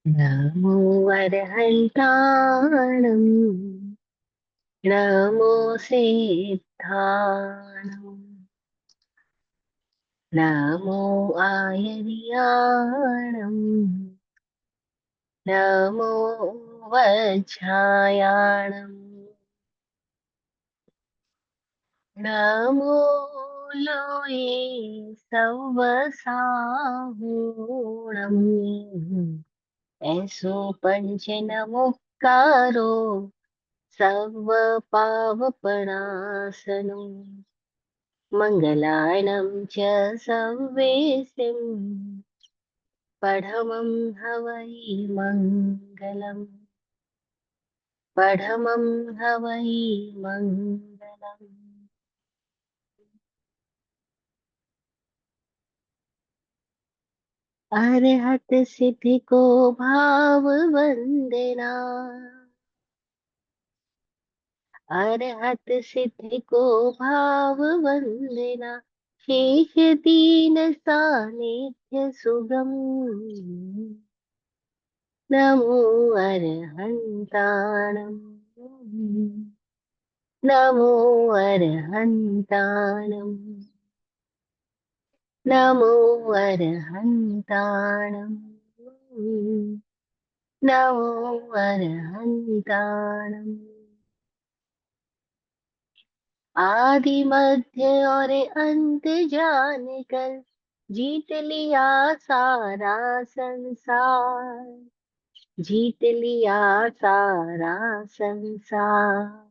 नमो अर्हन्ताणम् नमो सिद्धाणम् नमो आयर्याणम् नमो वज्रायाणम् नमो लोये सवसाहूणम् ऐसो पंच नमोकारो सर्व पावपणासनो मङ्गलानं च सर्वेसिं पठमं हवै मङ्गलम् पठमं हवै मङ्गलम्। अरहत सिद्धि को भाव वंदना अरहत सिद्धि को भाव वंदना शेष दीन सानिध्य सुगम नमो अरहन्ताणम् नमो अरहन्ताणम् नमो अरहन्ताणम् नमो अरहन्ताणम्। आदि मध्य और अंत जान कर जीत लिया सारा संसार जीत लिया सारा संसार।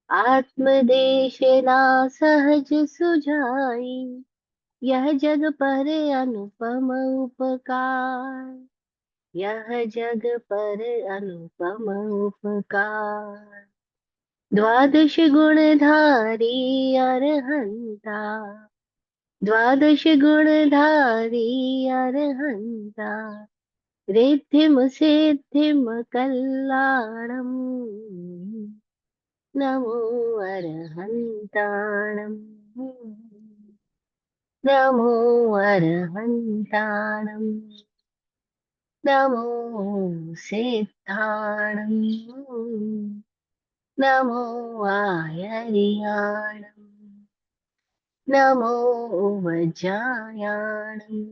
आत्मदेश ना सहज सुझाई यह जग पर अनुपम उपकार यह जग पर अनुपम उपकार। द्वादश गुणधारी अरहंता द्वादश गुणधारी अरहंता रिद्धिम सिद्धिम कल्याणम नमो अरहन्ताणम् नमो अरहन्ताणम् नमो सिद्धाणम् नमो आयर्याणम् नमो वज्रायाणम्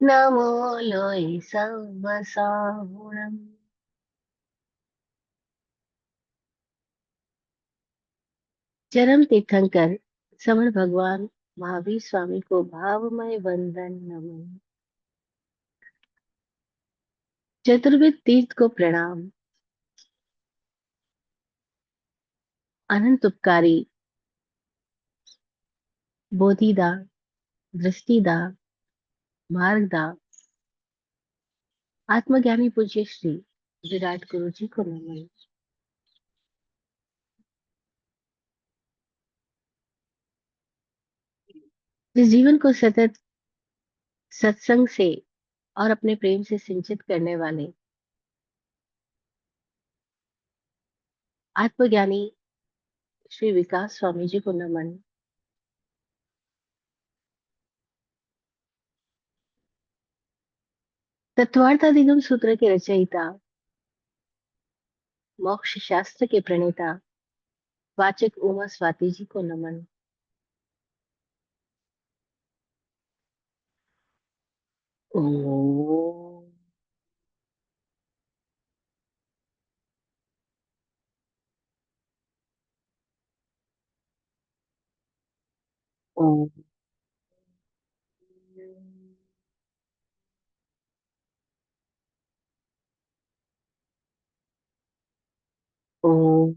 नमो लोय सर्वसाहुणम्। चरम तीर्थंकर समण भगवान महावीर स्वामी को भावमय वंदन नमन। चतुर्विद तीर्थ को प्रणाम। अनंत उपकारी बोधिदा दृष्टिदा मार्गदा आत्मज्ञानी पूज्य श्री विराट गुरु जी को नमन। इस जीवन को सतत सत्संग से और अपने प्रेम से सिंचित करने वाले आत्मज्ञानी श्री विकास स्वामी जी को नमन। तत्वार्थादिगम सूत्र के रचयिता मोक्ष शास्त्र के प्रणेता वाचक उमा स्वाति जी को नमन। ओम ओम ओम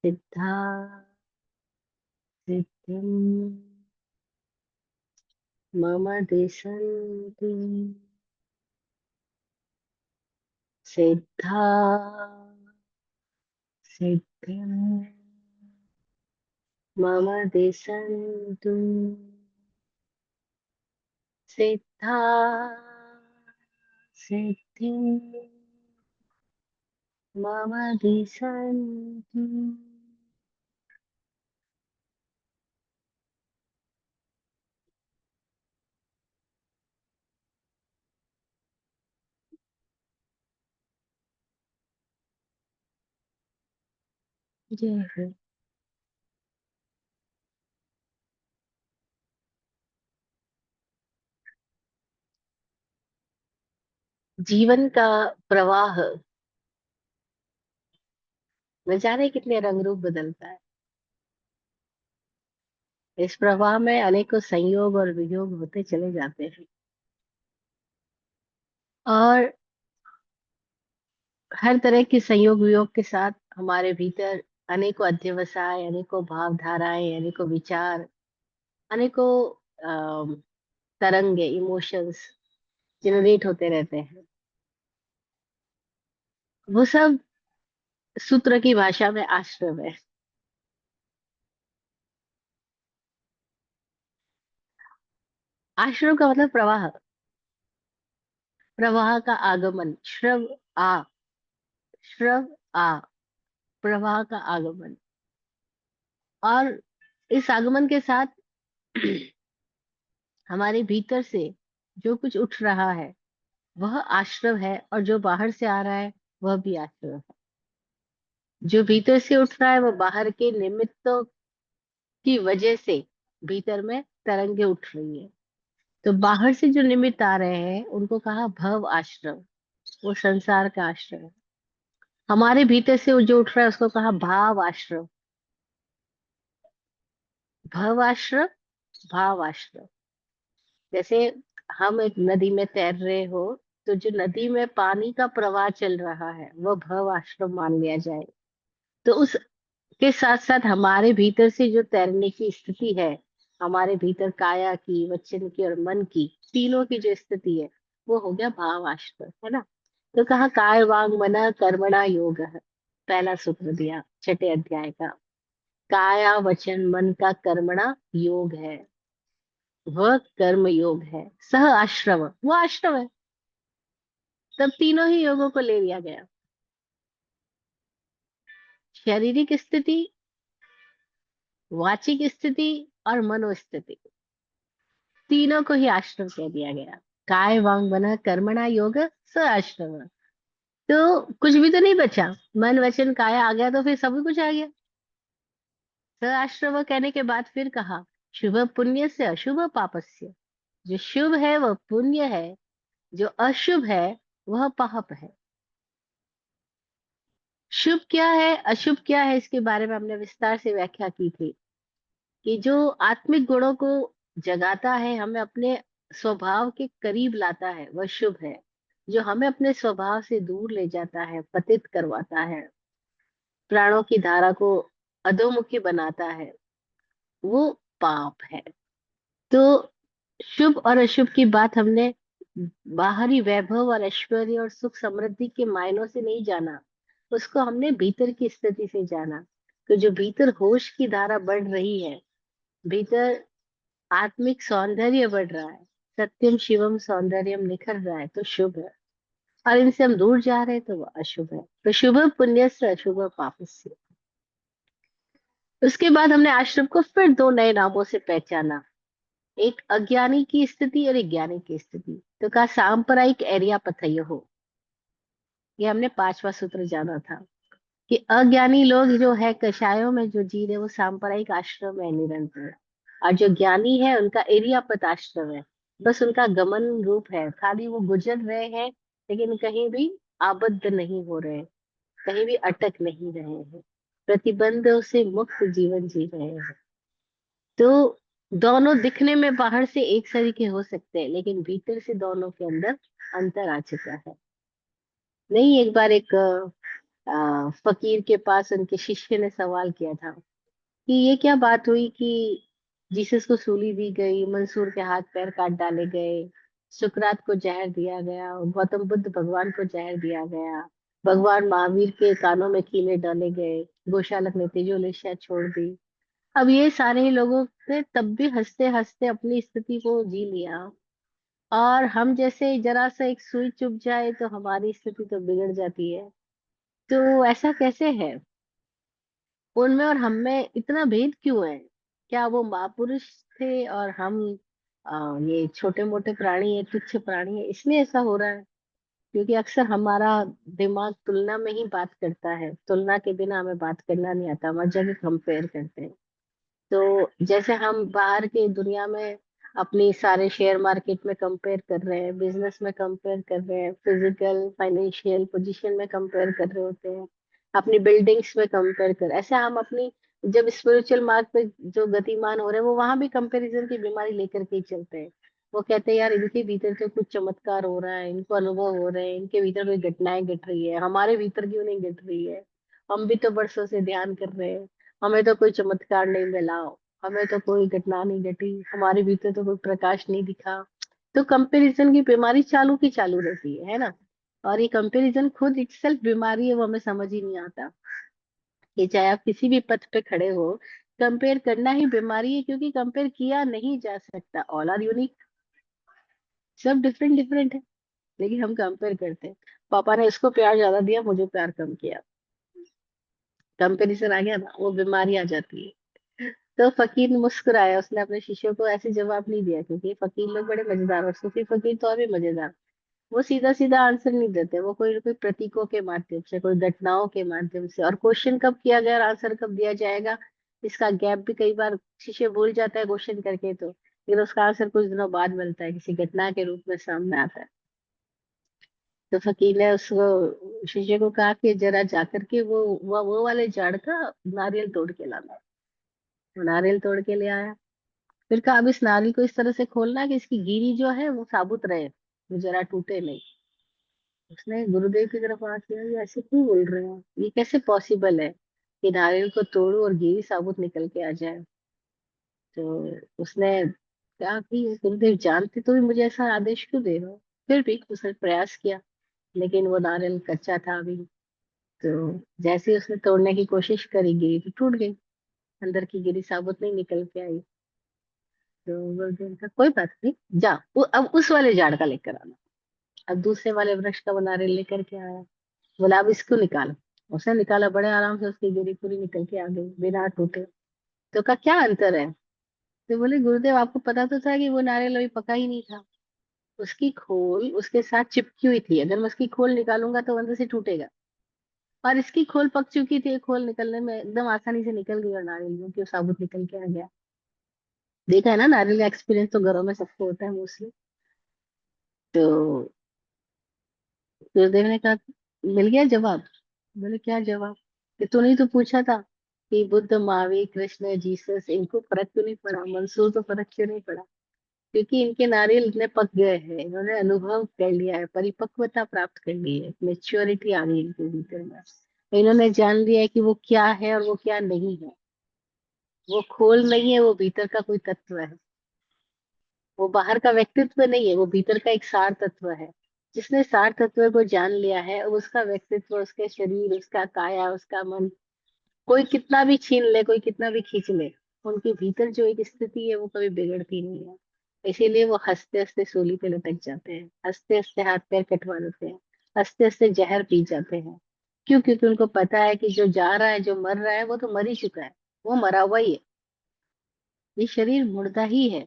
सिद्धा सिद्धिं मम दिशन्ति सिद्धा सिद्धिं मम दिशन्तु सिद्धा सिद्धिं मम दिशन्तु। जय हो। जीवन का प्रवाह न जाने कितने रंग रूप बदलता है। इस प्रवाह में अनेकों संयोग और वियोग होते चले जाते हैं, और हर तरह के संयोग वियोग के साथ हमारे भीतर अनेकों अध्यवसाय, अनेकों भावधाराएं, अनेकों विचार, अनेकों अम, तरंगे, इमोशंस जनरेट होते रहते हैं। वो सब सूत्र की भाषा में आश्रम है। आश्रम का मतलब प्रवाह, प्रवाह का आगमन, श्रव आ, श्रव आ, प्रवाह का आगमन। और इस आगमन के साथ हमारे भीतर से जो कुछ उठ रहा है वह आश्रव है, और जो बाहर से आ रहा है वह भी आश्रव है। जो भीतर से उठ रहा है वो बाहर के निमित्तों की वजह से भीतर में तरंगे उठ रही है। तो बाहर से जो निमित्त आ रहे हैं उनको कहा भव आश्रव, वो संसार का आश्रव है। हमारे भीतर से वो जो उठ रहा है उसको कहा भाव आश्रव, भव आश्रव, भाव आश्रव। जैसे हम एक नदी में तैर रहे हो, तो जो नदी में पानी का प्रवाह चल रहा है वह भव आश्रम मान लिया जाए। तो उसके साथ साथ हमारे भीतर से जो तैरने की स्थिति है, हमारे भीतर काया की, वचन की और मन की, तीनों की जो स्थिति है वो हो गया भाव आश्रम, है ना। तो कहा काय वांग मना कर्मणा योग है, पहला सूत्र दिया छठे अध्याय का। काया वचन मन का कर्मणा योग है, वह कर्म योग है। सह आश्रम, वो आश्रम है। तब तीनों ही योगों को ले लिया गया, शारीरिक स्थिति, वाचिक स्थिति और मनोस्थिति, तीनों को ही आश्रम कह दिया गया। काय वांग मन कर्मणा योग स आश्रम। तो कुछ भी तो नहीं बचा, मन वचन काया आ गया तो फिर सब कुछ आ गया। स आश्रम कहने के बाद फिर कहा शुभ पुण्य से अशुभ पापस्य। जो शुभ है वह पुण्य है, जो अशुभ है वह पाप है। शुभ क्या है, अशुभ क्या है, इसके बारे में हमने विस्तार से व्याख्या की थी कि जो आत्मिक गुणों को जगाता है, हमें अपने स्वभाव के करीब लाता है, वह शुभ है। जो हमें अपने स्वभाव से दूर ले जाता है, पतित करवाता है, प्राणों की धारा को अधोमुखी बनाता है, वो पाप है। तो शुभ और अशुभ की बात हमने बाहरी वैभव और ऐश्वर्य और सुख समृद्धि के मायनों से नहीं जाना, उसको हमने भीतर की स्थिति से जाना। तो जो भीतर होश की धारा बढ़ रही है, भीतर आत्मिक सौंदर्य बढ़ रहा है, सत्यम शिवम सौंदर्यम निखर रहा है, तो शुभ है। और इनसे हम दूर जा रहे हैं तो वो अशुभ है। तो शुभ पुण्य से अशुभ पाप से। उसके बाद हमने आश्रम को फिर दो नए नामों से पहचाना, एक अज्ञानी की स्थिति और एक ज्ञानी की स्थिति। तो कहा सांप्रदायिक एरिया पथय हो, ये हमने पांचवा सूत्र जाना था कि अज्ञानी लोग जो है कषायों में जो जी रहे, वो सांप्रदायिक आश्रम में निरंतर। और जो ज्ञानी है उनका एरियापत आश्रम है, बस उनका गमन रूप है, खाली वो गुजर रहे हैं लेकिन कहीं भी आबद्ध नहीं हो रहे, कहीं भी अटक नहीं रहे हैं, प्रतिबंधों से मुक्त जीवन जी रहे हैं। तो दोनों दिखने में बाहर से एक सरीके हो सकते हैं, लेकिन भीतर से दोनों के अंदर अंतर आ चुका है। नहीं, एक बार एक फकीर के पास उनके शिष्य ने सवाल किया था कि ये क्या बात हुई कि जीसस को सूली दी गई, मंसूर के हाथ पैर काट डाले गए, सुकरात को जहर दिया गया, गौतम बुद्ध भगवान को जहर दिया गया, भगवान महावीर के कानों में कीले डाले गए, गोशालक ने तेजोलेशा छोड़ दी। अब ये सारे ही लोगों ने तब भी हंसते हंसते अपनी स्थिति को जी लिया, और हम जैसे जरा सा एक सुई चुभ जाए तो हमारी स्थिति तो बिगड़ जाती है। तो ऐसा कैसे है, उनमें और हम में इतना भेद क्यों है? क्या वो महापुरुष थे और हम ये छोटे मोटे प्राणी है, तुच्छ प्राणी है, इसलिए ऐसा हो रहा है? क्योंकि अक्सर हमारा दिमाग तुलना में ही बात करता है, तुलना के बिना हमें बात करना नहीं आता, हर जगह कंपेयर करते हैं। तो जैसे हम बाहर की दुनिया में अपनी सारे शेयर मार्केट में कंपेयर कर रहे हैं, बिजनेस में कंपेयर कर रहे हैं, फिजिकल फाइनेंशियल पोजीशन में कंपेयर कर रहे होते हैं, अपनी बिल्डिंग्स में कंपेयर कर, ऐसे हम अपनी जब स्पिरिचुअल मार्ग पे जो गतिमान हो रहे हैं वो वहां भी कंपैरिजन की बीमारी लेकर के ही चलते हैं। वो कहते हैं यार इनके भीतर तो कुछ चमत्कार हो रहा है, इनको अनुभव हो रहे हैं, इनके भीतर कोई घटनाएं घट रही है, हमारे भीतर क्यों नहीं घट रही है? हम भी तो वर्षों से ध्यान कर रहे हैं, हमें तो कोई चमत्कार नहीं मिला, हमें तो कोई घटना नहीं घटी, हमारे भीतर तो कोई प्रकाश नहीं दिखा। तो कंपैरिजन की बीमारी चालू की चालू रहती है ना? और ये कंपैरिजन खुद इटसेल्फ बीमारी है, वो हमें समझ ही नहीं आता कि चाहे आप किसी भी पथ पे खड़े हो, कंपेयर करना ही बीमारी है, क्योंकि कंपेयर किया नहीं जा सकता। ऑल आर यूनिक, सब डिफरेंट डिफरेंट है, लेकिन हम कंपेयर करते हैं। पापा ने इसको प्यार ज्यादा दिया, मुझे प्यार कम किया, कंपैरिजन आ गया ना, वो बीमारी आ जाती है। तो फकीर मुस्कुराया, उसने अपने शिष्यों को ऐसे जवाब नहीं दिया, क्योंकि फकीर लोग बड़े मजेदार, और सूफी फकीर तो और भी मजेदार। वो सीधा सीधा आंसर नहीं देते, वो कोई कोई प्रतीकों के माध्यम से, कोई घटनाओं के माध्यम से, और क्वेश्चन कब किया गया और आंसर कब दिया जाएगा, इसका गैप भी कई बार शिष्य भूल जाता है क्वेश्चन करके, तो फिर उसका आंसर कुछ दिनों बाद मिलता है, किसी घटना के रूप में सामने आता है। तो फकीर ने उसको शिष्य को कहा कि जरा जाकर के वो वाले झाड़ का नारियल तोड़ के लाना। वो नारियल तोड़ के ले आया। फिर कहा अब इस नारियल को इस तरह से खोलना कि इसकी गिरी जो है वो साबुत रहे, वो जरा टूटे नहीं। उसने गुरुदेव की तरफ आके, ये ऐसे क्यों बोल रहे हो, ये कैसे पॉसिबल है कि नारियल को तोड़ो और गिरी साबुत निकल के आ जाए? तो उसने कहा कि गुरुदेव जानते तो भी मुझे ऐसा आदेश क्यों दे रहे हो? फिर भी उसने प्रयास किया, लेकिन वो नारियल कच्चा था अभी। तो जैसे ही उसने तोड़ने की कोशिश करी, गिरी तो टूट गई, अंदर की गिरी साबुत नहीं निकल के आई। तो गुरुदेव ने कहा कोई बात नहीं, जा अब उस वाले झाड़ का लेकर आना। अब दूसरे वाले वृक्ष का वो नारियल लेकर के आया। बोला अब इसको निकालो। उसने निकाला, बड़े आराम से उसकी गिरी पूरी निकल के आ गई, बिना टूटे। तो कहा क्या अंतर है? तो बोले गुरुदेव आपको पता तो था कि वो नारियल अभी पका ही नहीं था, उसकी खोल उसके साथ चिपकी हुई थी, अगर मैं उसकी खोल निकालूंगा तो वो अंदर से टूटेगा। और इसकी खोल पक चुकी थी, खोल निकलने में एकदम आसानी से निकल गई, और नारियल जो कि वो साबुत निकल के आ गया। देखा है ना, नारियल का एक्सपीरियंस तो घरों में सबको होता है मोस्टली। तो गुरुदेव ने कहा मिल गया जवाब? बोले क्या जवाब? कि तूने तो पूछा था कि बुद्ध महावीर कृष्ण जीसस इनको फर्क क्यों नहीं पड़ा, मंसूर को फर्क क्यों नहीं पड़ा? क्योंकि इनके नारियल इतने पक गए हैं, इन्होंने अनुभव कर लिया है, परिपक्वता प्राप्त कर ली है, मेच्योरिटी आ गई इनके भीतर में। तो इन्होंने जान लिया है कि वो क्या है और वो क्या नहीं है। वो खोल नहीं है, वो भीतर का कोई तत्व है। वो बाहर का व्यक्तित्व नहीं है, वो भीतर का एक सार तत्व है। जिसने सार तत्व को जान लिया है, उसका व्यक्तित्व, उसके शरीर, उसका काया, उसका मन, कोई कितना भी छीन ले, कोई कितना भी खींच ले, उनके भीतर जो एक स्थिति है वो कभी बिगड़ती नहीं है। इसीलिए वो हंसते हंसते सूली पे लटक जाते हैं, हंसते हंसते हाथ पैर कटवा देते हैं, हंसते हंसते जहर पी जाते हैं। क्यों? क्योंकि उनको पता है कि जो जा रहा है, जो मर रहा है, वो तो मर ही चुका है, वो मरा हुआ ही है। ये शरीर मुर्दा ही है।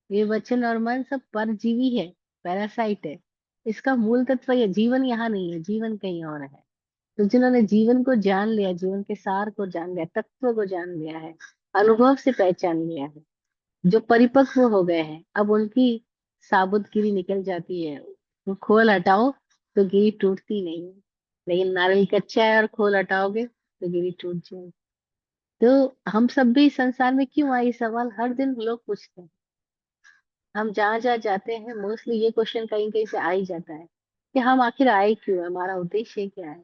ये वचन और मन सब परजीवी है, पैरासाइट है। इसका मूल तत्व ये जीवन यहाँ नहीं है, जीवन कहीं और है। तो जिन्होंने जीवन को जान लिया, जीवन के सार को जान लिया, तत्व को जान लिया है, अनुभव से पहचान लिया है, जो परिपक्व हो गए हैं, अब उनकी साबुत गिरी निकल जाती है। वो खोल हटाओ तो गिरी टूटती नहीं है, लेकिन नारियल कच्चा है और खोल हटाओगे तो गिरी टूट जाएगी। तो हम सब भी संसार में क्यों आए, ये सवाल हर दिन लोग पूछते हैं। हम जहाँ जहाँ जाते हैं मोस्टली ये क्वेश्चन कहीं कहीं से आ ही जाता है कि हम आखिर आए क्यों है, हमारा उद्देश्य क्या है।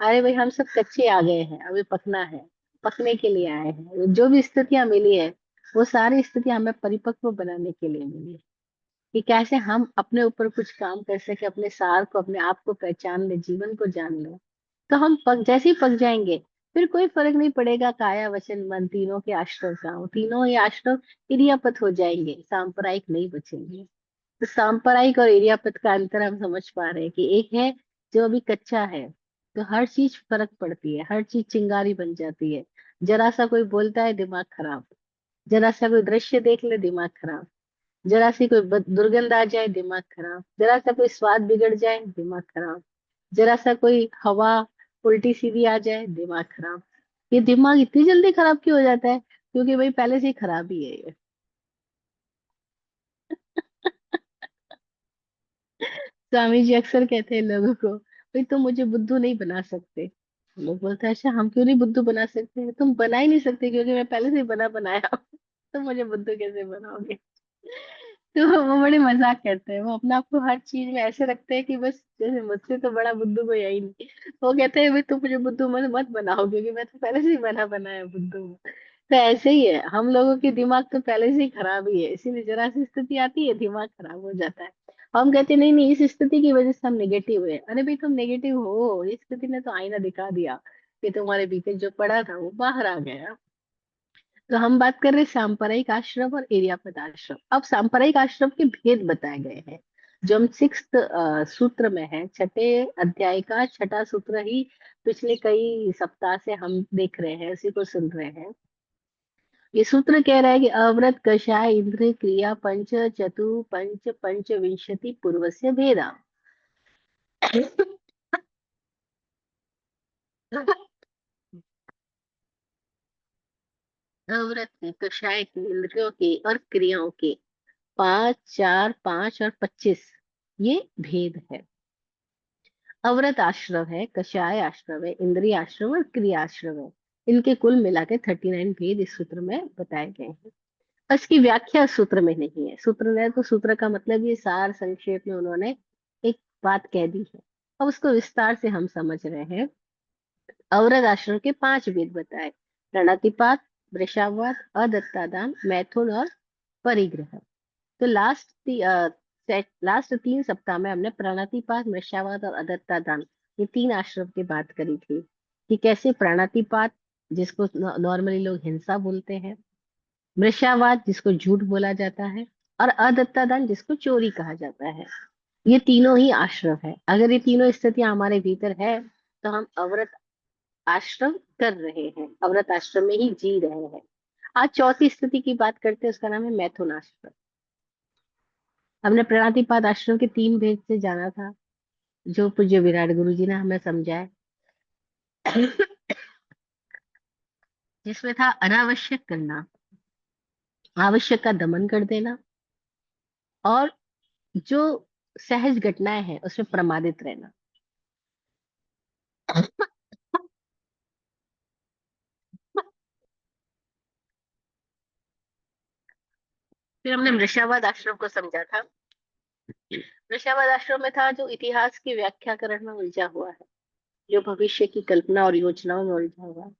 अरे भाई हम सब कच्चे आ गए हैं, अभी पकना है, पकने के लिए आए हैं। जो भी स्थितियां मिली है, वो सारी स्थितियां हमें परिपक्व बनाने के लिए मिली है, कि कैसे हम अपने ऊपर कुछ काम कर सके, अपने सार को, अपने आप को पहचान ले, जीवन को जान ले। तो हम जैसे ही पक जाएंगे, फिर कोई फर्क नहीं पड़ेगा काया वचन मन तीनों के आश्रय का, वो तीनों ही आश्रय इरियापत हो जाएंगे, सांप्रदायिक नहीं बचेंगे। तो सांप्रदायिक और इरियापत का अंतर हम समझ पा रहे हैं कि एक है जो अभी कच्चा है, तो हर चीज फर्क पड़ती है, हर चीज चिंगारी बन जाती है। जरा सा कोई बोलता है दिमाग खराब, जरा सा कोई दृश्य देख ले दिमाग खराब, जरा सी कोई दुर्गंध आ जाए दिमाग खराब, जरा सा कोई स्वाद बिगड़ जाए दिमाग खराब, जरा सा कोई हवा उल्टी सीधी आ जाए दिमाग खराब। ये दिमाग इतनी जल्दी खराब क्यों हो जाता है? क्योंकि भाई पहले से ही खराब ही है ये। स्वामी जी अक्सर कहते हैं लोगों को, भाई तुम मुझे बुद्धू नहीं बना सकते। लोग बोलते हैं अच्छा हम क्यों नहीं बुद्धू बना सकते? तुम बना ही नहीं सकते क्योंकि मैं पहले से ही बना बनाया हूं। तुम मुझे बुद्धू कैसे बनाओगे? तो वो बड़े मजाक करते हैं, वो अपने आप को हर चीज में ऐसे रखते हैं कि बस जैसे मुझसे तो बड़ा बुद्धू कोई है ही नहीं। वो कहते हैं भाई तुम मुझे बुद्धू मत मत बनाओ क्योंकि मैं तो पहले से ही बना बनाया बुद्धू हूँ। तो ऐसे ही है, हम लोगों की दिमाग तो पहले से ही खराब ही है, इसीलिए जरा सी स्थिति आती है दिमाग खराब हो जाता है। हम कहते हैं, नहीं नहीं इस स्थिति की वजह से हम नेगेटिव है। अरे भाई तुम नेगेटिव हो, इस स्थिति ने तो आईना दिखा दिया कि तुम्हारे भीतर जो पड़ा था वो बाहर आ गया। तो हम बात कर रहे हैं सांप्रदायिक आश्रम और एरियापद आश्रम। अब सांप्रदायिक आश्रम के भेद बताए गए हैं, जो हम सिक्स सूत्र में है, छठे अध्याय का छठा सूत्र ही पिछले कई सप्ताह से हम देख रहे हैं, उसी को सुन रहे हैं। ये सूत्र कह रहा है कि अव्रत कषाय इंद्रिय क्रिया पंच चतु पंच पंचविंशति पूर्वस्य भेदा। अव्रत के, कषाय के, इंद्रियों के और क्रियाओं के 5, 4, 5 और 25 ये भेद है। अव्रत आश्रम है, कषाय आश्रम है, इंद्रिय आश्रम और क्रिया आश्रम है। इनके कुल मिला के 39 भेद इस सूत्र में बताए गए हैं। इसकी व्याख्या सूत्र में नहीं है। सूत्र ने तो सूत्र का मतलब ये सार संक्षेप में उन्होंने एक बात कह दी है। अब उसको विस्तार से हम समझ रहे हैं। अवरद आश्रम के 5 वेद बताए, प्रणतिपात, वृषावाद, अदत्तादान, मैथुन और परिग्रह। तो लास्ट 3 सप्ताह में हमने प्रणतिपात, वृषावाद और अदत्तादान ये 3 आश्रम की बात करी थी कि कैसे प्रणतिपात, जिसको नॉर्मली लोग हिंसा बोलते हैं, वृषावाद जिसको झूठ बोला जाता है, और अदत्तादान जिसको चोरी कहा जाता है, ये तीनों ही आश्रम है। अगर ये तीनों स्थितियां हमारे भीतर है तो हम अव्रत आश्रम कर रहे हैं, अव्रत आश्रम में ही जी रहे हैं। आज चौथी स्थिति की बात करते हैं, उसका नाम है मैथुन आश्रम। हमने प्रणातिपात आश्रम के 3 भेद से जाना था, जो पूज्य विराट गुरु जी ने हमें समझाया। जिसमें था अनावश्यक करना, आवश्यक का दमन कर देना, और जो सहज घटनाएं हैं उसमें प्रमादित रहना। फिर हमने वृषावाद आश्रम को समझा था। वृषावाद आश्रम में था जो इतिहास की व्याख्याकरण में उलझा हुआ है, जो भविष्य की कल्पना और योजनाओं में उलझा हुआ है,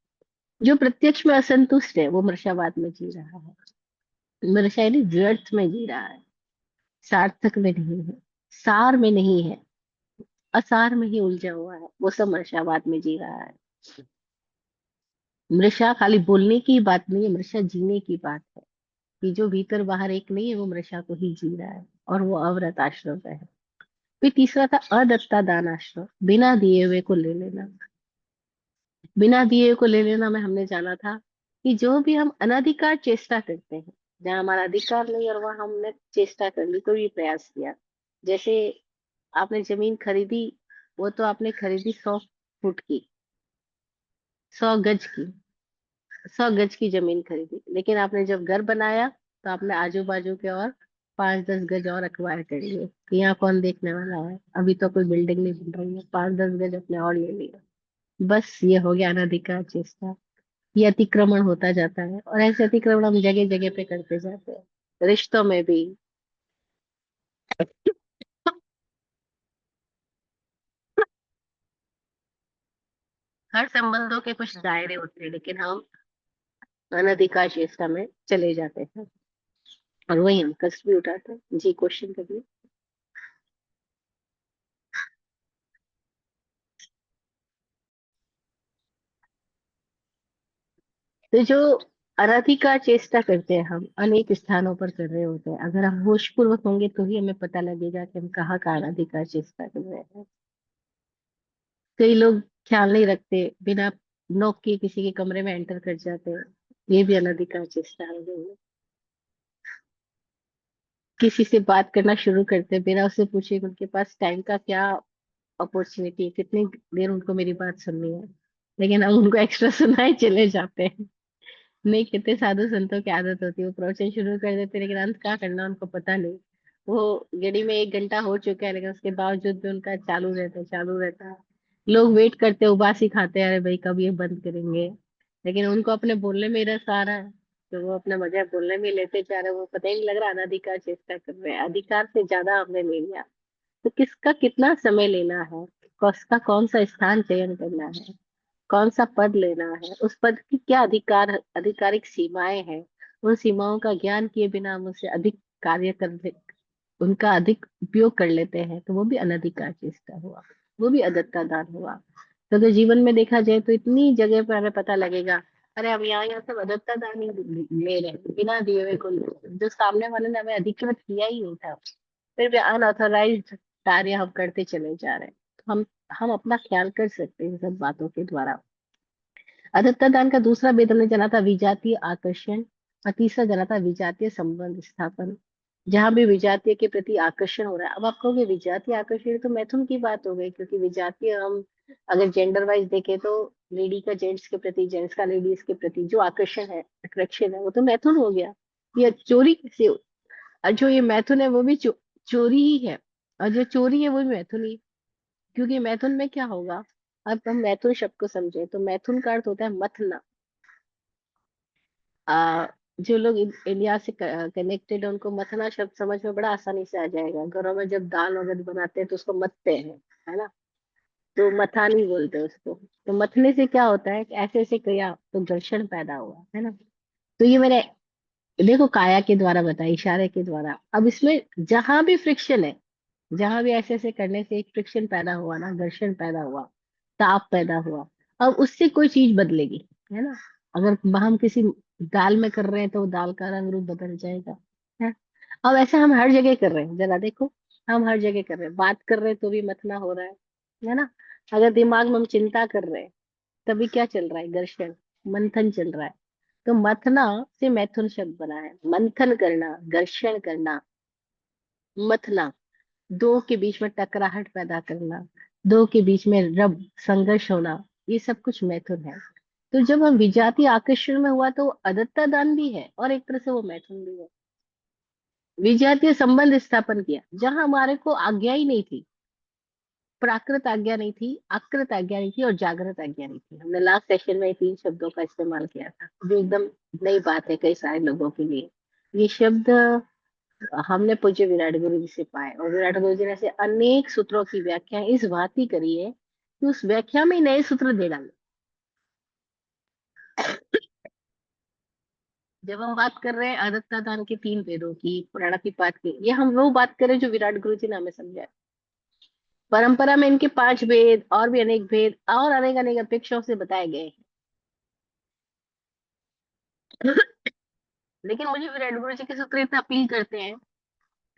जो प्रत्यक्ष में असंतुष्ट है, वो मृषावाद में जी रहा है। मृषा यानी व्यर्थ में जी रहा है, सार्थक में नहीं है, सार में नहीं है, असार में ही उलझा हुआ है, वो सब मृषावाद में जी रहा है। मृषा खाली बोलने की बात नहीं है, मृषा जीने की बात है, कि जो भीतर बाहर एक नहीं है वो मृषा को ही जी रहा है, और वो अव्रत आश्रम में है। फिर तीसरा था अदत्ता दान आश्रम, बिना दिए हुए को ले लेना। बिना दिए हुए को ले लेना में हमने जाना था कि जो भी हम अनधिकार चेष्टा करते हैं, जहाँ हमारा अधिकार नहीं और वहां हमने चेष्टा कर ली, कोई भी प्रयास किया, जैसे आपने जमीन खरीदी, वो तो आपने खरीदी 100 फुट की, 100 गज की, 100 गज की जमीन खरीदी, लेकिन आपने जब घर बनाया तो आपने आजू बाजू के और 5-10 गज और अक्वायर कर लिए कि यहाँ कौन देखने वाला है, अभी तो कोई बिल्डिंग नहीं बन रही है, 5-10 गज अपने और ले लिया। बस ये हो गया अनधिकार चेष्टा। ये अतिक्रमण होता जाता है, और ऐसे अतिक्रमण हम जगह जगह पे करते जाते हैं, रिश्तों में भी। हर संबंधों के कुछ दायरे होते हैं, लेकिन हम अनधिकार चेष्टा में चले जाते हैं, और वही हम कष्ट भी उठाते हैं। जी क्वेश्चन करिए। तो जो अनधिकार चेष्टा करते हैं हम अनेक स्थानों पर कर रहे होते हैं, अगर हम होशपूर्वक होंगे तो ही हमें पता लगेगा कि हम कहाँ का अनधिकार चेष्टा कर रहे हैं। कई लोग ख्याल नहीं रखते, बिना नॉक के किसी के कमरे में एंटर कर जाते हैं, ये भी अनधिकार चेष्टा है। किसी से बात करना शुरू करते हैं बिना उससे पूछे कि उनके पास टाइम का क्या अपॉर्चुनिटी है, कितनी देर उनको मेरी बात सुननी है, लेकिन हम उनको एक्स्ट्रा सुनाए चले जाते हैं। नहीं, कितने साधु संतों की आदत होती है, वो प्रवचन शुरू कर देते हैं, लेकिन अंत क्या करना उनको पता नहीं। वो घड़ी में 1 घंटा हो चुका है, लेकिन उसके बावजूद भी उनका चालू रहता है, चालू रहता है। लोग वेट करते हैं, उबासी खाते हैं, अरे भाई कब ये बंद करेंगे, लेकिन उनको अपने बोलने में ही रस आ रहा है, तो वो अपना मजा बोलने में ही लेते जा रहे हैं, वो पता ही नहीं लग रहा अनाधिकार चेष्टा कर रहे हैं, अधिकार से ज्यादा हमने ले लिया। तो किसका कितना समय लेना है, उसका कौन सा स्थान चयन करना है, कौन सा पद लेना है, उस पद की क्या अधिकार आधिकारिक सीमाएं हैं, उन सीमाओं का ज्ञान किए बिना हम उससे अधिक कार्य कर उनका अधिक उपयोग कर लेते हैं, तो वो भी अनधिकार चेष्टा हुआ, वो भी अदत्ता दान हुआ। तो अगर जीवन में देखा जाए तो इतनी जगह पर हमें पता लगेगा, अरे हम यहाँ सब अदत्ता दान ही ले रहे हैं, बिना दिए हुए को ले रहे हैं, जो सामने वाले ने हमें अधिकृत किया ही नहीं था, फिर भी अनऑथराइज्ड कार्य हम करते चले जा रहे हैं। तो हम अपना ख्याल कर सकते हैं इन सब बातों के द्वारा। अधिकतर दान का दूसरा भेद हमने जाना था विजातीय आकर्षण, और तीसरा जाना था विजातीय संबंध स्थापन। जहां भी विजातीय के प्रति आकर्षण हो रहा है, अब आप कहोगे विजातीय आकर्षण तो मैथुन की बात हो गई, क्योंकि विजातीय हम अगर जेंडर वाइज देखें तो लेडी का जेंट्स के प्रति, जेंट्स का लेडीज के प्रति जो आकर्षण है, अट्रैक्शन है, वो तो मैथुन हो गया। ये चोरी से, और जो ये मैथुन है वो भी चोरी ही है, और जो चोरी है वो भी मैथुन ही। क्योंकि मैथुन में क्या होगा, अब हम मैथुन शब्द को समझे तो मैथुन का अर्थ होता है मथना। आ, जो लोग इंडिया से कनेक्टेड है उनको मथना शब्द समझ में बड़ा आसानी से आ जाएगा। घरों में जब दाल वगैरह बनाते हैं तो उसको मथते हैं, है ना, तो मथानी बोलते हैं उसको। तो मथने से क्या होता है कि ऐसे ऐसे किया तो घर्षण पैदा हुआ, है ना। तो ये मैंने देखो काया के द्वारा बताया, इशारे के द्वारा। अब इसमें जहां भी फ्रिक्शन है, जहां भी ऐसे ऐसे करने से एक फ्रिक्शन पैदा हुआ ना, घर्षण पैदा हुआ, ताप पैदा हुआ, अब उससे कोई चीज बदलेगी, है ना। अगर हम किसी दाल में कर रहे हैं तो वो दाल का रंग रूप बदल जाएगा, है। अब ऐसे हम हर जगह कर रहे हैं, जरा देखो, हम हर जगह कर रहे हैं, बात कर रहे हैं तो भी मथना हो रहा है ना। अगर दिमाग में हम चिंता कर रहे हैं तभी क्या चल रहा है, घर्षण, मंथन चल रहा है। तो मथना से मैथुन शब्द बना है, मंथन करना, घर्षण करना, मथना, दो के बीच में टकराहट पैदा करना, दो के बीच में रब संघर्ष होना, ये सब कुछ मैथुन है। तो जब हम विजातीय आकर्षण में हुआ तो वो अदत्ता दान भी है और एक तरह से वो मैथुन भी है। विजातीय संबंध स्थापन किया जहां हमारे को आज्ञा ही नहीं थी, प्राकृत आज्ञा नहीं थी, आकृत आज्ञा नहीं थी, और जागृत आज्ञा नहीं थी। हमने लास्ट सेशन में 3 शब्दों का इस्तेमाल किया था, जो एकदम नई बात है कई सारे लोगों के लिए। ये शब्द हमने पूज्य विराट गुरु जी से पाए, और विराट गुरु जी ने ऐसे अनेक सूत्रों की व्याख्या इस भांति करी है कि उस व्याख्या में नए सूत्र दे डाले। जब हम बात कर रहे हैं अदत्ता दान के 3 भेदों की, प्राणातिपात की, ये हम वो बात करें जो विराट गुरु जी ने हमें समझाया। परंपरा में इनके 5 भेद और भी अनेक भेद और अनेक अनेक अपेक्षाओं से बताए गए हैं। लेकिन मुझे विराट गुरु जी के सूत्र इतना अपील करते हैं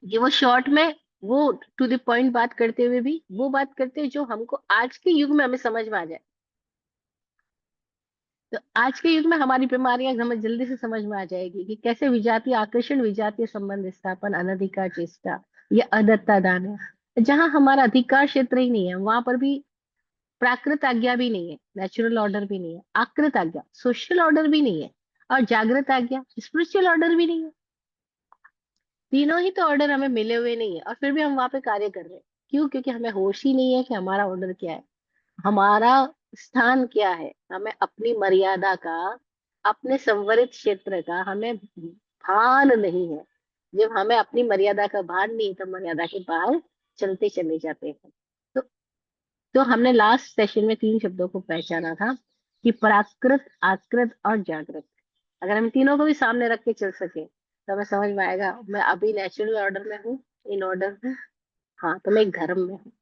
कि वो शॉर्ट में, वो टू द पॉइंट बात करते हुए भी वो बात करते हैं जो हमको आज के युग में हमें समझ में आ जाए। तो आज के युग में हमारी बीमारियां हमें जल्दी से समझ में आ जाएगी कि कैसे विजातीय आकर्षण, विजातीय संबंध स्थापन, अनधिकार चेष्टा, ये अदत्ता दान है। जहां हमारा अधिकार क्षेत्र ही नहीं है वहां पर भी प्राकृत आज्ञा भी नहीं है, नेचुरल ऑर्डर भी नहीं है, आकृत आज्ञा सोशल ऑर्डर भी नहीं है, और जागृत आज्ञा स्पिरिचुअल ऑर्डर भी नहीं है। तीनों ही तो ऑर्डर हमें मिले हुए नहीं है, और फिर भी हम वहां पे कार्य कर रहे हैं। क्यों? क्योंकि हमें होश ही नहीं है कि हमारा ऑर्डर क्या है, हमारा स्थान क्या है, हमें अपनी मर्यादा का, अपने संवरित क्षेत्र का हमें भान नहीं है। जब हमें अपनी मर्यादा का भान नहीं है तो मर्यादा के बाहर चलते चले जाते हैं। तो तो हमने लास्ट सेशन में 3 शब्दों को पहचाना था कि प्राकृत, आकृत और जागृत। अगर हम तीनों को भी सामने रख के चल सके तो हमें समझ में आएगा मैं अभी नेचुरल ऑर्डर में हूँ, इन ऑर्डर हूँ, हाँ तो मैं एक धर्म में हूँ।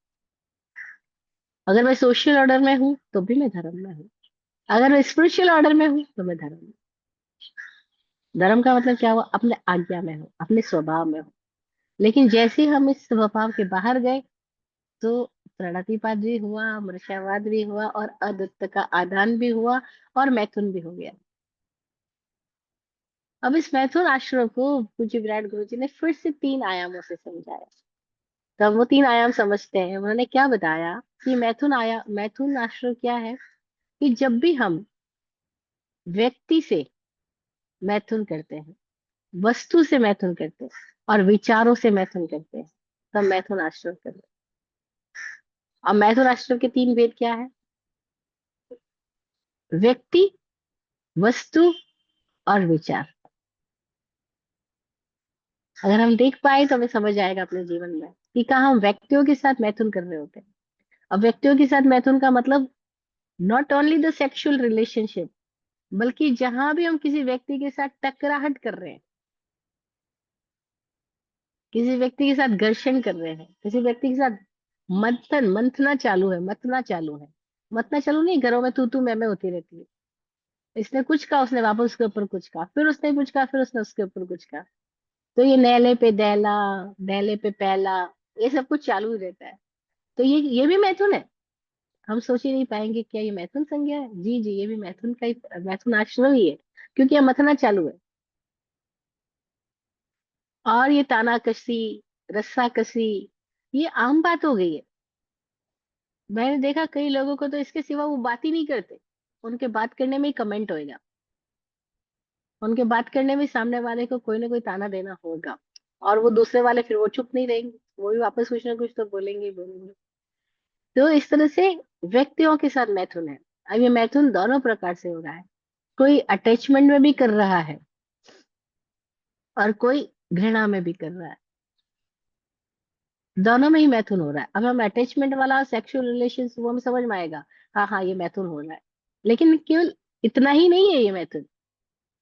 अगर मैं सोशल ऑर्डर में हूँ तो भी मैं धर्म में हूँ। अगर मैं स्पिरिचुअल ऑर्डर में हूँ तो मैं धर्म में। धर्म का मतलब क्या हुआ, अपने आज्ञा में हूँ, अपने स्वभाव में हूँ। लेकिन जैसे ही हम इस स्वभाव के बाहर गए तो प्रणतिपात भी हुआ, मृषावाद भी हुआ और अद्वैत का आदान भी हुआ और मैथुन भी हो गया। अब इस मैथुन आश्रम को पूज्य विराट गुरु जी ने फिर से 3 आयामों से समझाया। तो हम वो 3 आयाम समझते हैं। उन्होंने क्या बताया कि मैथुन आश्रम क्या है, कि जब भी हम व्यक्ति से मैथुन करते हैं, वस्तु से मैथुन करते हैं और विचारों से मैथुन करते हैं, तब मैथुन आश्रम करते हैं। और मैथुन आश्रम के 3 भेद क्या है? व्यक्ति, वस्तु और विचार। अगर हम देख पाए तो हमें समझ आएगा अपने जीवन में कि कहाँ हम व्यक्तियों के साथ मैथुन कर रहे होते हैं। अब व्यक्तियों के साथ मैथुन का मतलब not only the sexual relationship, बल्कि जहां भी हम किसी व्यक्ति के साथ टकराहट कर रहे हैं, किसी व्यक्ति के साथ घर्षण कर रहे हैं, किसी व्यक्ति के साथ मंथना चालू है। मंथना चालू नहीं, घरों में तू मैं होती रहती है। इसने कुछ कहा, उसने वापस उसके ऊपर कुछ कहा, फिर उसने कुछ कहा, फिर उसने उसके ऊपर कुछ कहा। तो ये नैले पे दैला, नैले पे पहला, ये सब कुछ चालू ही रहता है। तो ये भी मैथुन है। हम सोच ही नहीं पाएंगे क्या ये मैथुन संज्ञा है? जी जी, ये भी मैथुन का ही, मैथुन आश्रम ही है, क्योंकि यह मथना चालू है। और ये ताना कसी, रस्सा कसी, ये आम बात हो गई है। मैंने देखा कई लोगों को तो इसके सिवा वो बात ही नहीं करते। उनके बात करने में ही कमेंट होएगा, उनके बात करने में सामने वाले को कोई ना कोई ताना देना होगा। और वो दूसरे वाले फिर वो चुप नहीं रहेंगे, वो भी वापस कुछ ना कुछ तो बोलेंगे ही बोलेंगे। तो इस तरह से व्यक्तियों के साथ मैथुन है। अब ये मैथुन दोनों प्रकार से हो रहा है। कोई अटैचमेंट में भी कर रहा है और कोई घृणा में भी कर रहा है। दोनों में ही मैथुन हो रहा है। अब हम अटैचमेंट वाला सेक्सुअल रिलेशन वो हमें समझ में आएगा, हाँ हाँ ये मैथुन हो रहा है। लेकिन केवल इतना ही नहीं है ये मैथुन।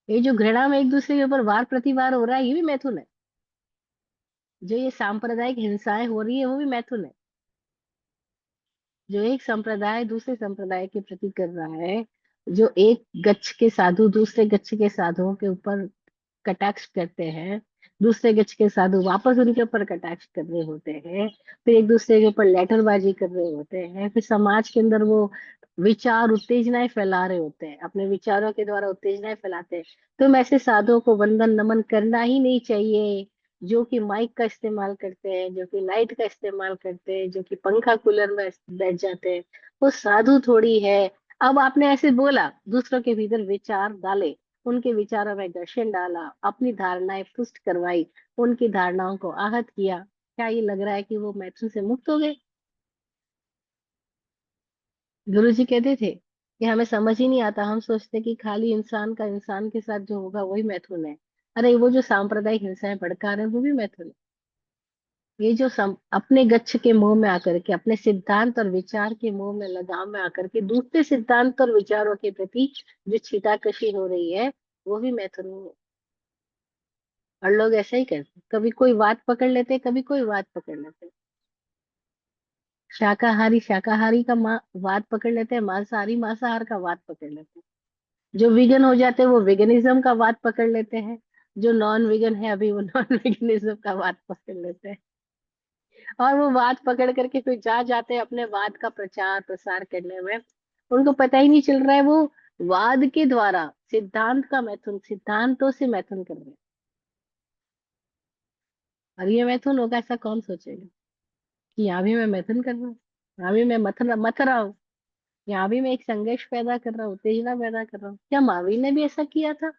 ये जो घृणा में एक दूसरे के ऊपर वार प्रतिवार हो रहा है, ये भी मैथुन है। जो ये सांप्रदायिक हिंसाएं हो रही है, वो भी मैथुन है। जो एक संप्रदाय दूसरे संप्रदाय के प्रति कर रहा है, जो एक गच्छ के साधु दूसरे गच्छ के साधुओं के ऊपर कटाक्ष करते हैं, दूसरे गच्छ के साधु वापस उनके ऊपर कटाक्ष कर रहे होते हैं, फिर एक दूसरे के ऊपर लेटरबाजी कर रहे होते हैं, फिर समाज के अंदर वो विचार उत्तेजनाएं फैला रहे होते हैं, अपने विचारों के द्वारा उत्तेजनाएं फैलाते हैं। तो ऐसे साधुओं को वंदन नमन करना ही नहीं चाहिए। जो कि माइक का इस्तेमाल करते हैं, जो कि लाइट का इस्तेमाल करते हैं, जो कि पंखा कूलर में बैठ जाते हैं, वो साधु थोड़ी है। अब आपने ऐसे बोला, दूसरों के भीतर विचार डाले, उनके विचारों में घर्षण डाला, अपनी धारणाएं पुष्ट करवाई, उनकी धारणाओं को आहत किया, क्या ये लग रहा है कि वो मैथुन से मुक्त हो गए? गुरु जी कहते थे कि हमें समझ ही नहीं आता, हम सोचते कि खाली इंसान का इंसान के साथ जो होगा वही मैथुन है। अरे वो जो सांप्रदायिक हिंसाएं भड़का रहे हैं वो भी मैथुन है। ये जो अपने गच्छ के मोह में आकर के, अपने सिद्धांत और विचार के मोह में लगाव में आकर के दूसरे सिद्धांत और विचारों के प्रति जो छीटाकशी हो रही है, वो भी मैथुन है। और लोग ऐसा ही करते हैं, कभी कोई बात पकड़ लेते हैं, कभी कोई बात पकड़ लेते हैं। शाकाहारी शाकाहारी का वाद पकड़ लेते हैं, मांसाहारी मांसाहार का वाद पकड़ लेते हैं। जो विगन हो जाते हैं वो विगनिज्म का वाद पकड़ लेते हैं। जो नॉन विगन है अभी, वो नॉन विगनिज्म का वाद पकड़ लेते हैं। और वो वाद पकड़ करके फिर जा जाते हैं अपने वाद का प्रचार प्रसार करने में। उनको पता ही नहीं चल रहा है, वो वाद के द्वारा सिद्धांत का मैथुन, सिद्धांतों से मैथुन कर रहे हैं। और ये मैथुन होगा ऐसा कौन सोचेगा कि यहाँ भी मैं मैथुन कर रहा हूँ, यहाँ भी मैं मथ रहा हूँ, यहाँ भी मैं एक संघर्ष पैदा कर रहा हूँ, उत्तेजना पैदा कर रहा हूँ। क्या महावीर ने भी ऐसा किया था?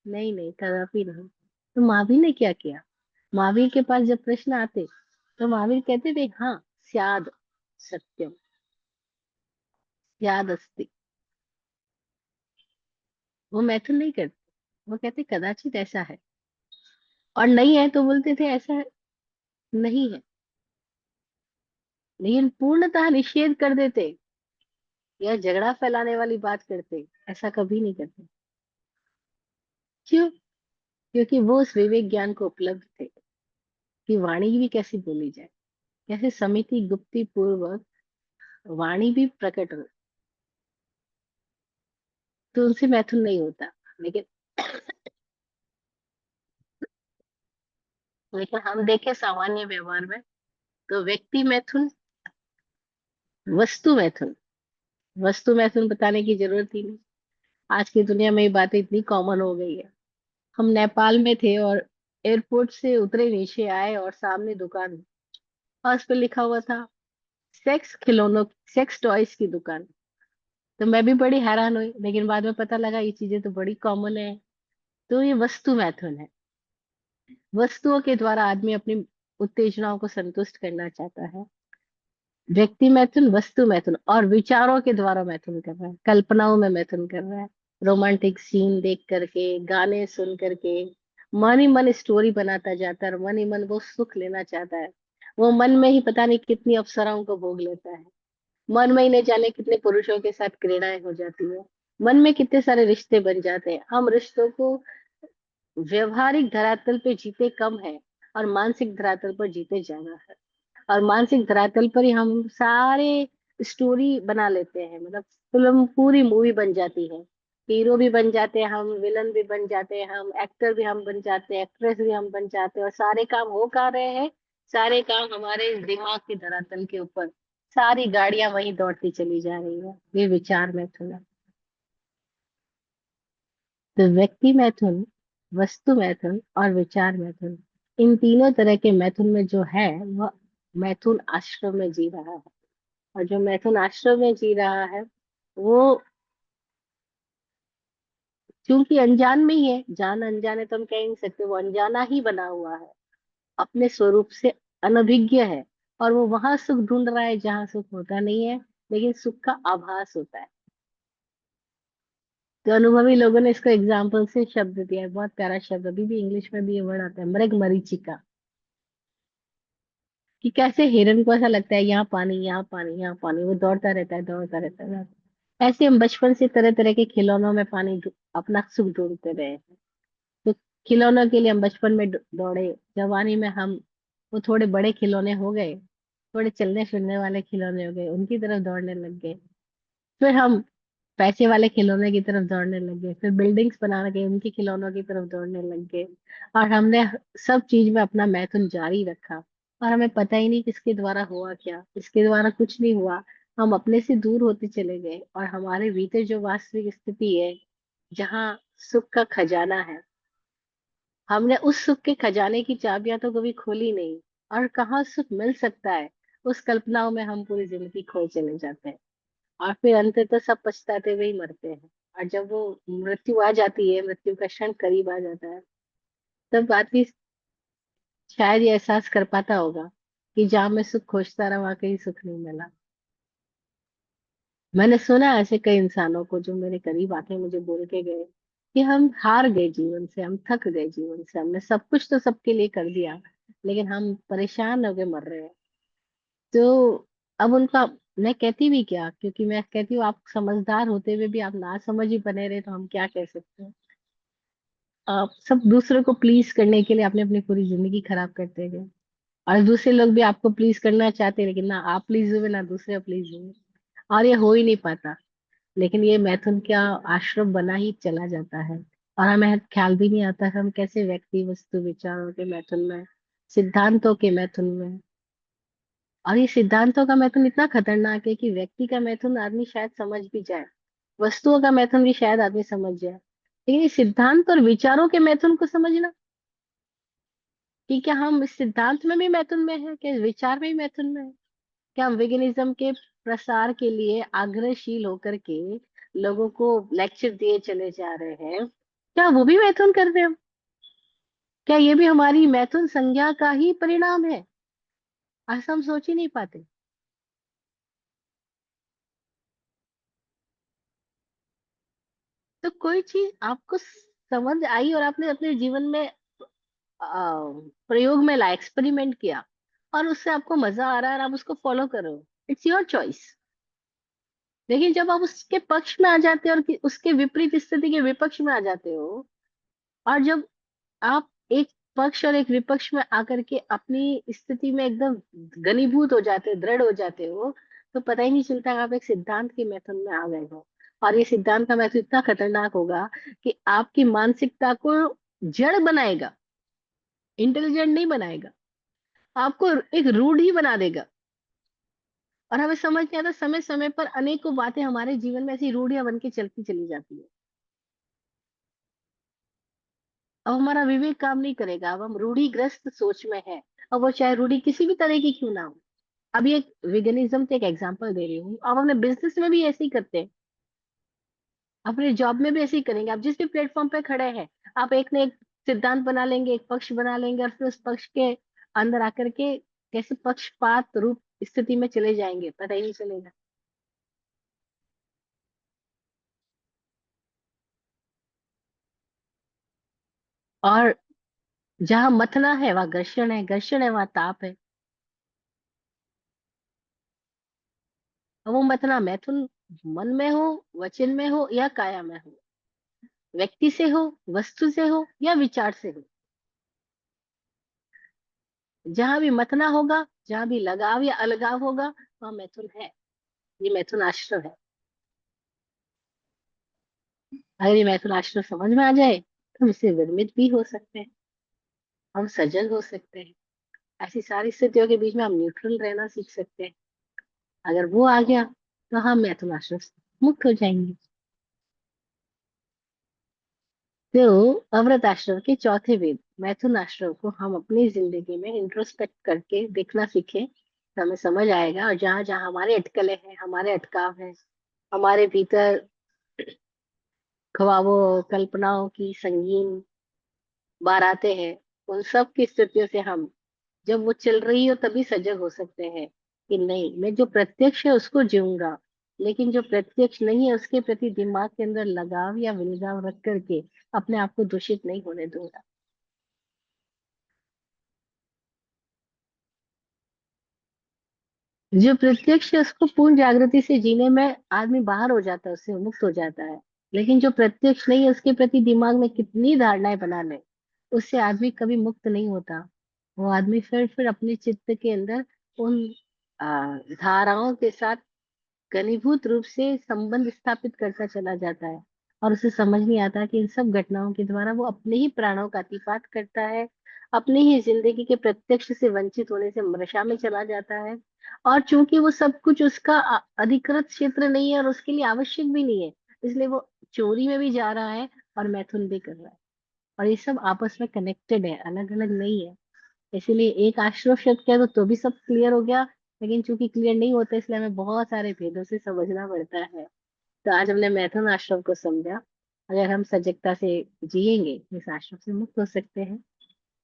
नहीं नहीं, कदापि नहीं। तो महावीर ने क्या किया? महावीर के पास जब प्रश्न आते तो महावीर कहते थे, हाँ स्याद सत्यम, स्याद अस्ति। वो मैथुन नहीं करते, वो कहते कदाचित ऐसा है। और नहीं है तो बोलते थे ऐसा नहीं है। लेकिन पूर्णतः निषेध कर देते या झगड़ा फैलाने वाली बात करते, ऐसा कभी नहीं करते। क्यों? क्योंकि वो उस विवेक ज्ञान को उपलब्ध थे कि वाणी भी कैसी बोली जाए, कैसे समिति गुप्ति पूर्वक वाणी भी प्रकट हो। तो उनसे मैथुन नहीं होता। लेकिन लेकिन हम देखें सामान्य व्यवहार में, तो व्यक्ति मैथुन वस्तु मैथुन। वस्तु मैथुन बताने की जरूरत ही नहीं। आज की दुनिया में ये बातें इतनी कॉमन हो गई है। हम नेपाल में थे और एयरपोर्ट से उतरे, नीचे आए और सामने दुकान, और उस पर लिखा हुआ था सेक्स खिलौनों, सेक्स टॉयज की दुकान। तो मैं भी बड़ी हैरान हुई, लेकिन बाद में पता लगा ये चीजें तो बड़ी कॉमन है। तो ये वस्तु मैथुन है। वस्तुओं के द्वारा आदमी अपनी उत्तेजनाओं को संतुष्ट करना चाहता है। व्यक्ति मैथुन, वस्तु मैथुन, और विचारों के द्वारा मैथुन कर रहा है, कल्पनाओं में मैथुन कर रहा है। रोमांटिक सीन देख करके, गाने सुन करके मन ही मन स्टोरी बनाता जाता है, और मन ही मन वो सुख लेना चाहता है। वो मन में ही पता नहीं कितनी अप्सराओं को भोग लेता है। मन में ही नहीं जाने कितने पुरुषों के साथ क्रीड़ाएं हो जाती है। मन में कितने सारे रिश्ते बन जाते हैं। हम रिश्तों को व्यवहारिक धरातल पे जीते कम है, और मानसिक धरातल पर जीते ज्यादा है। और मानसिक धरातल पर ही हम सारे स्टोरी बना लेते हैं, मतलब फिल्म पूरी मूवी बन जाती है। हीरो भी बन जाते हैं हम, विलन भी बन जाते हैं हम, एक्टर भी हम बन जाते हैं, एक्ट्रेस भी हम बन जाते हैं, और सारे काम हो कहाँ रहे हैं? सारे काम हमारे इस दिमाग के धरातल के ऊपर। सारी गाड़ियां वहीं दौड़ती चली जा रही है। ये विचार मैथुन है। तो व्यक्ति मैथुन, वस्तु मैथुन और विचार मैथुन, इन तीनों तरह के मैथुन में जो है वह मैथुन आश्रम में जी रहा है। और जो मैथुन आश्रम में जी रहा है वो, क्योंकि अनजान में ही है, जान अनजाने तो हम कह ही नहीं सकते, वो अनजाना ही बना हुआ है, अपने स्वरूप से अनभिज्ञ है। और वो वहां सुख ढूंढ रहा है जहां सुख होता नहीं है, लेकिन सुख का आभास होता है। तो अनुभवी लोगों ने इसको एग्जाम्पल से शब्द दिया है, बहुत प्यारा शब्द, अभी भी इंग्लिश में भी ये वर्ड आता है, मृग मरीचिका। कि कैसे हिरन को ऐसा लगता है यहाँ पानी, यहाँ पानी, यहाँ पानी, वो दौड़ता रहता है, दौड़ता रहता है। ऐसे हम बचपन से तरह तरह के खिलौनों में पानी अपना सुख ढूंढते रहे हैं। तो खिलौनों के लिए हम बचपन में दौड़े, जवानी में हम वो थोड़े बड़े खिलौने हो गए, थोड़े चलने फिरने वाले खिलौने हो गए, उनकी तरफ दौड़ने लग गए। फिर हम पैसे वाले खिलौने की तरफ दौड़ने लग गए, फिर बिल्डिंग्स बना के उनके खिलौनों की तरफ दौड़ने लग गए। और हमने सब चीज में अपना मैथुन जारी रखा, और हमें पता ही नहीं किसके द्वारा हुआ क्या, इसके द्वारा कुछ नहीं हुआ। हम अपने से दूर होते चले गए, और हमारे भीतर जो वास्तविक स्थिति है, जहाँ सुख का खजाना है, हमने उस सुख के खजाने की चाबियां तो कभी खोली नहीं। और कहाँ सुख मिल सकता है, उस कल्पनाओं में हम पूरी जिंदगी खो चले जाते हैं। और फिर अंततः सब पछताते हुए ही मरते हैं। और जब वो मृत्यु आ जाती है, मृत्यु का क्षण करीब आ जाता है, तब आदमी शायद ये एहसास कर पाता होगा कि जहाँ मैं सुख खोजता रहा वहां कहीं सुख नहीं मिला। मैंने सुना है ऐसे कई इंसानों को जो मेरे करीब आके मुझे बोल के गए कि हम हार गए जीवन से, हम थक गए जीवन से, हमने सब कुछ तो सबके लिए कर दिया, लेकिन हम परेशान होके मर रहे हैं। तो अब उनका, मैं कहती भी क्या, क्योंकि मैं कहती हूँ आप समझदार होते हुए भी आप ना समझ ही बने रहे, तो हम क्या कह सकते हैं। आप सब दूसरों को प्लीज करने के लिए आपने अपनी पूरी जिंदगी खराब करते गए, और दूसरे लोग भी आपको प्लीज करना चाहते हैं, लेकिन ना आप प्लीज हुए ना दूसरे प्लीज हुए, और ये हो ही नहीं पाता। लेकिन ये मैथुन क्या आश्रम बना ही चला जाता है, और हमें ख्याल भी नहीं आता हम कैसे व्यक्ति वस्तु विचारों के मैथुन में, सिद्धांतों के मैथुन में। और ये सिद्धांतों का मैथुन इतना खतरनाक है कि व्यक्ति का मैथुन आदमी शायद समझ भी जाए, वस्तुओं का मैथुन भी शायद आदमी समझ जाए, लेकिन ये सिद्धांत और विचारों के मैथुन को समझना, कि क्या हम इस सिद्धांत में भी मैथुन में है, क्या इस विचार में भी मैथुन में है? क्या हम वेगनिज्म के प्रसार के लिए आग्रहशील होकर के लोगों को लेक्चर दिए चले जा रहे हैं? क्या वो भी मैथुन कर रहे हैं हम? क्या ये भी हमारी मैथुन संज्ञा का ही परिणाम है? ऐसा हम सोच ही नहीं पाते। तो कोई चीज आपको समझ आई और आपने अपने जीवन में प्रयोग में लाया, एक्सपेरिमेंट किया, और उससे आपको मजा आ रहा है और आप उसको फॉलो करो, इट्स योर चॉइस। लेकिन जब आप उसके पक्ष में आ जाते हो और उसके विपरीत स्थिति के विपक्ष में आ जाते हो, और जब आप एक पक्ष और एक विपक्ष में आकर के अपनी स्थिति में एकदम घनीभूत हो जाते हो, दृढ़ हो जाते हो, तो पता ही नहीं चलता कि आप एक सिद्धांत के मैथुन में आ गए हो। और ये सिद्धांत का मैथुन इतना खतरनाक होगा कि आपकी मानसिकता को जड़ बनाएगा, इंटेलिजेंट नहीं बनाएगा, आपको एक रूढ़ ही बना देगा। और हमें समझ नहीं आता, समय समय पर अनेकों बातें हमारे जीवन में ऐसी रूढ़ियां बन के चलती चली जाती है। अब हमारा विवेक काम नहीं करेगा, अब हम रूढ़िग्रस्त सोच में है। अब वो चाहे रूढ़ी किसी भी तरह की क्यों ना हो। अभी एक विगनिज्म से एक एग्जांपल दे रही हूँ, अब अपने बिजनेस में भी ऐसे ही करते हैं, अपने जॉब में भी ऐसे ही करेंगे। आप जिस भी प्लेटफॉर्म पे खड़े हैं, आप एक ने एक सिद्धांत बना लेंगे, एक पक्ष बना लेंगे, और फिर उस पक्ष के अंदर आकर के कैसे पक्षपात रूप स्थिति में चले जाएंगे पता ही नहीं चलेगा। और जहां मथना है वहां घर्षण है, घर्षण है वहां ताप है। अब वो मथना मैथुन मन में हो, वचन में हो या काया में हो, व्यक्ति से हो, वस्तु से हो या विचार से हो, जहां भी मथना होगा, जहां भी लगाव या अलगाव होगा, वहां मैथुन है। ये मैथुन आश्रम है। अगर ये मैथुन आश्रम समझ में आ जाए तो हम इससे विरमित भी हो सकते हैं, हम सजग हो सकते हैं। ऐसी सारी स्थितियों के बीच में हम न्यूट्रल रहना सीख सकते हैं। अगर वो आ गया तो हम मैथुन आश्रम से मुक्त हो जाएंगे। तो अमृत आश्रम के चौथे वेद मैथुन आश्रम को हम अपनी जिंदगी में इंट्रोस्पेक्ट करके देखना सीखें तो हमें समझ आएगा। और जहां जहां हमारे अटकलें हैं, हमारे अटकाव हैं, हमारे भीतर ख्वाबों कल्पनाओं की संगीन बारातें हैं, उन सब की स्थितियों से हम जब वो चल रही हो तभी सजग हो सकते हैं कि नहीं, मैं जो प्रत्यक्ष है उसको जीऊंगा, लेकिन जो प्रत्यक्ष नहीं है उसके प्रति दिमाग के अंदर लगाव या विलगाव रख करके अपने आप को दूषित नहीं होने दूंगा। जो प्रत्यक्ष है उसको पूर्ण जागृति से जीने में आदमी बाहर हो जाता है, उससे मुक्त हो जाता है। लेकिन जो प्रत्यक्ष नहीं है उसके प्रति दिमाग में कितनी धारणाएं बना ले, उससे आदमी कभी मुक्त नहीं होता। वो आदमी फिर अपने चित्त के अंदर उन धाराओं के साथ घनीभूत रूप से संबंध स्थापित करता चला जाता है। और उसे समझ नहीं आता कि इन सब घटनाओं के द्वारा वो अपने ही प्राणों का अतिपात करता है, अपनी ही जिंदगी के प्रत्यक्ष से वंचित होने से मृषा में चला जाता है। और चूंकि वो सब कुछ उसका अधिकृत क्षेत्र नहीं है और उसके लिए आवश्यक भी नहीं है, इसलिए वो चोरी में भी जा रहा है और मैथुन भी कर रहा है। और ये सब आपस में कनेक्टेड है, अलग अलग नहीं है। इसीलिए एक आश्रय शब्द किया तो भी सब क्लियर हो गया। लेकिन चूंकि क्लियर नहीं होता इसलिए हमें बहुत सारे भेदों से समझना पड़ता है। तो आज हमने मैथुन आश्रम को समझा। अगर हम सजगता से जिएंगे इस आश्रम से मुक्त हो सकते हैं।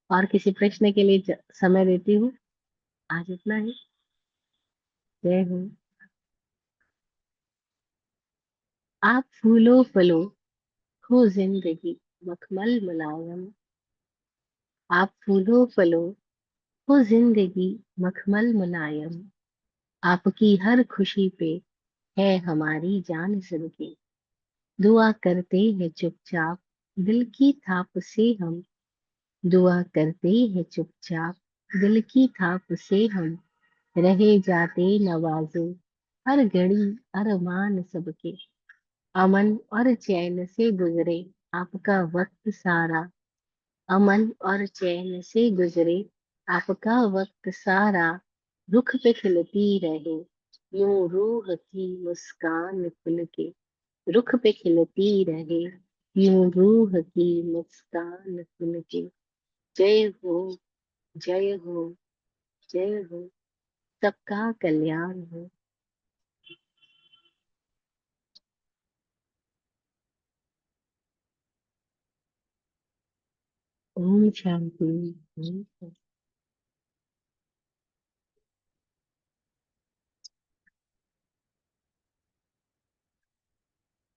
और किसी प्रश्न के लिए समय देती हूँ। आज इतना ही। जय हो। आप फूलो फलो हो जिंदगी मखमल मुलायम। आप फूलो फलो हो जिंदगी मखमल मुलायम। आपकी हर खुशी पे है हमारी जान जिंदगी। दुआ करते हैं चुपचाप दिल की थाप से हम। दुआ करते हैं चुपचाप दिल की थाप से हम। रहे जाते नवाजे हर घड़ी अरमान सबके। अमन और चैन से गुजरे आपका वक्त सारा। अमन और चैन से गुजरे आपका वक्त सारा। रुख पे खिलती रहे यूं रूह की मुस्कान खुल के। रुख पे खिलती रहे यूं रूह की मुस्कान खुल के। जय हो, जय हो, जय हो। सबका कल्याण हो। ओम शांति। ओम शांति।